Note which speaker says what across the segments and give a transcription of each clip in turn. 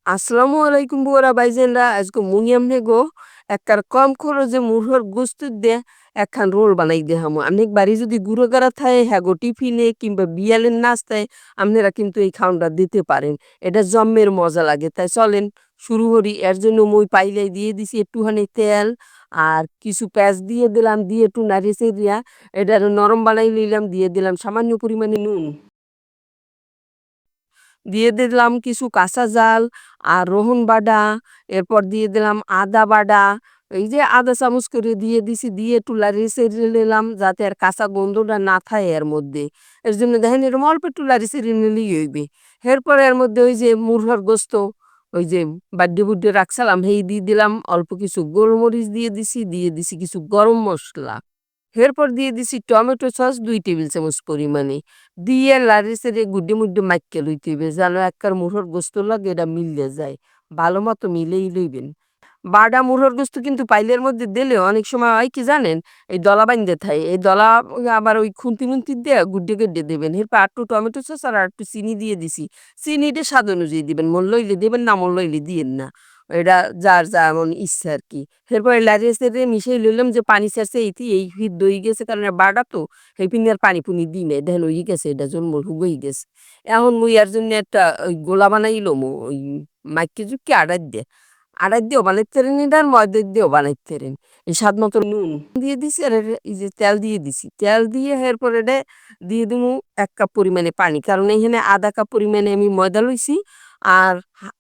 Speaker 1: আসসালামু আলাইকুম বুয়ারা ভাইজানরা আজকে মুই আমনে গো একবার কম খরচে মুরহর গোস্ত দিয়ে একখান রোল বানাই দেহামু অনেক বাড়ি যদি গুঁড়ো করা থাকে হ্যাঁ গো টিফিনে কিংবা বিয়ালের নাস্তায় আপনারা কিন্তু এই খাওনটা দিতে পারেন এটা জম্মের মজা লাগে তাই চলেন শুরু করি এর জন্য মুই পাইলে দিয়ে দিছি একটুখানি তেল আর কিছু পেঁয়াজ দিয়ে দিলাম দিয়ে একটু নাড়িয়ে চেড়িয়া এটা নরম বানাই নিলাম দিয়ে দিলাম সামান্য পরিমাণে নুন দিয়ে দিলাম কিছু কাঁচা জাল আর রহুন বাটা, এরপর দিয়ে দিলাম আদা বাটা, এই যে আধা চামচ করে দিয়ে দিছি দিয়ে একটু লাড়িয়ে চেড়ে নিলাম যাতে আর কাঁচা গন্ধটা না থাকে এর মধ্যে। এর জন্য দেখেন এরকম অল্প একটু লাড়িয়ে চেড়ে নিলেই হইবে। এরপরে এর মধ্যে ওই যে মুরগার গোস্ত ওই যে বাড্ডি বুড্ডি রাখছিলাম সেই দিয়ে দিলাম অল্প কিছু গোলমরিচ দিয়ে দিছি কিছু গরম মসলা। এরপর দিয়ে দিছি টমেটো সস ২ টেবিল চামচ পরিমাণে। দিয়ে লাড়ি-চাড়ি গুড্ডে-মুড্ডে মাইক্কা লইতে হইবে। যেন এককার মুরহর গোস্তর লগে এটা মিললে যায়। ভালো মতো মিলেই লইবেন। বাডা মুরহর গোস্ত কিন্তু পাইলের মধ্যে দিলেও অনেক সময় হয় কি জানেন? এই দলা বাইন্ধা থায়। এই দলা আবার ওই খুন্তি-মুন্তি দিয়ে গুড্ডে-গাড্ডে দিবেন। এরপর আরটু টমেটো সস আর আরটু চিনি দিয়ে দিছি। চিনিটা স্বাদ অনুযায়ী দিবেন। মন লইলে দিবেন, না মন লইলে দিয়েন না। এটা যার যেমন ইচ্ছা আরকি। এরপরে লাড়িয়ে-চাড়িয়ে মিশাই লইলাম যে পানি ছাড়ছে এই সিদ্ধ হয়ে গেছে কারণ বাটা তো সেইপিনে আর পানি-পুনি দিই নাই। দেখেন হয়ে গেছে এটা জলমল হয়ে গেছে। এখন মুই এর জন্য একটা ওই গোলা বানাই লমু ওই মাইক্কা-চুক্কি আটার দিয়ে। আটার দিয়েও বানাইতে পারেন এটা আর ময়দার দিয়েও বানাইতে পারেন। এই স্বাদ মতো নুন দিয়ে দিছি আর এই যে তেল দিয়ে দিছি। তেল দিয়ে এরপর এটা দিয়ে দিমু ১ কাপ পরিমাণে পানি। কারণ এইখানে ১/২ কাপ পরিমাণে আমি ময়দা লইছি আর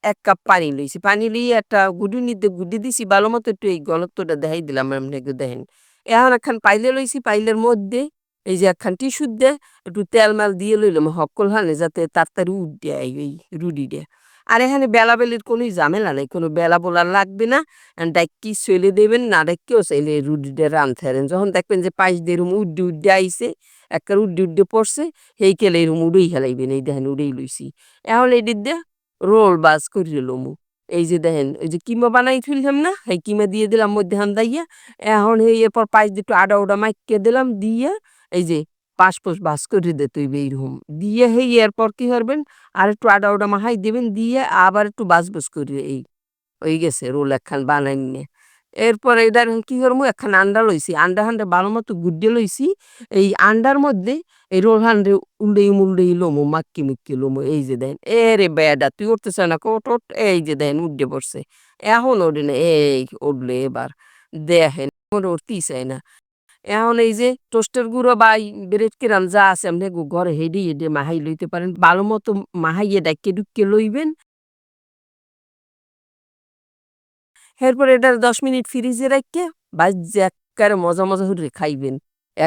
Speaker 1: ১ কাপ পানি লইছি। পানি লিয়ে একটা গুঁড়ির নিদ্দে গুঁড়ি দিছি ভালোমতো একটু এই ঘনত্বটা দেখাই দিলাম আপনাকে দেখেন। এখন একখান পাইলে লইছি পাইলের মধ্যে এই যে একখান টিস্যু দিয়ে একটু তেল-মেল দিয়ে লইলাম হক্কল হানে যাতে তাড়াতাড়ি উঠে আই এই রুটিটা। আর এখানে বেলাবেলির কোনো ঝামেলা নাই। কোনো বেলা বোলা লাগবে না। ডাইক্কি ছইলে দেবেন, না ডাইক্কেও চাইলে রুটিটা রানতে পারেন। যখন দেখবেন যে পাশ দিয়ে এরকম উড্ডে আইছে, একবারে উড্ডে পড়ছে, সেইকেলে এরকম উড়েই হেলাইবেন। এই দেখেন উড়েই লইছি। এখন এইটির দিয়ে রোল বাজ কইরে লমু। এই যে দেখেন ওই যে কিমা বানাই থুইলাম না? সেই কিমা দিয়ে দিলাম মইধ্যেখান দাইয়া। এখন এরপর পাশ দিয়ে একটু আডা-উডা মাইক্কা দিলাম দিয়া এই যে পাশ-পুশ ভাজ করে দিতে হইবে এইরকম। দিয়ে এরপর কি করবেন আরেকটু আডা-উডা মাখাই দিবেন দিয়ে আবার একটু ভাজ-ভুজ করে এই হয়ে গেছে রোল একখান বানাইন্নে। এরপর এইটার কি করমু একখান আন্ডা লইছি। আন্ডা-ফান্ডা ভালোমতো গুড্ডে লইছি। এই আন্ডার মধ্যে এই রোল হান্ডে উল্ডেই লমু মাক্কি-মুক্কি লমু। এই যে দেখেন, এরে বেডা তুই উঠতেছ না ওঠ, ওঠ। এই যে দেখেন উড্ডে পড়ছে। এখন ওঠে না, এই উঠলো এবার। দেখেন মনে উঠতেই চায় না। এখন এই যে টোস্টের গুঁড়ো বা এই ব্রেড ক্রাম্ব যা আছে আপনার ঘরে হেডে মাহাই লইতে পারেন। ভালোমতো মাহাইয়ে ডাইক্কে-ডুক্কে লইবেন। এরপরে এটার ১০ মিনিট ফ্রিজে রাইখে বাইজ্জা এক্কারে মজা করে খাইবেন।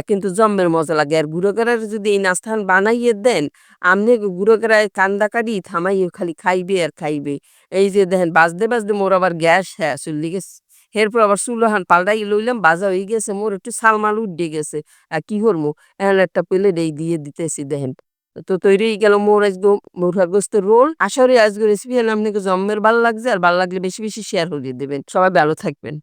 Speaker 1: কিন্তু জম্মের মজা লাগে। আর গুঁড়ো করার যদি এই নাস্তাখান বানাইয়ে দেন, আমনে গুঁড়ো করায় কান্দা-কাটি থামাইয়ে খালি খাইবে আর খাইবে। এই যে দেখেন বাজতে মোর আবার গ্যাস শেষ চইল্লি গেছে। এরপর আবার চুলাখান পাল্টাই লইলাম, বাজা হয়ে গেছে মোর একটু ছালমাল উঠে গেছে। আর কি করমু? এখন একটা প্লেট এই দিয়ে দিতেছি দেখেন। তো তৈরি হয়ে গেল মোর আজগো মুরগার গোস্তের রোল। আশা করি আজকের রেসিপি আপনাকে জম্মের ভাল লাগছে। আর ভাল লাগলে বেশি শেয়ার করে দিবেন। সবাই ভালো থাকবেন।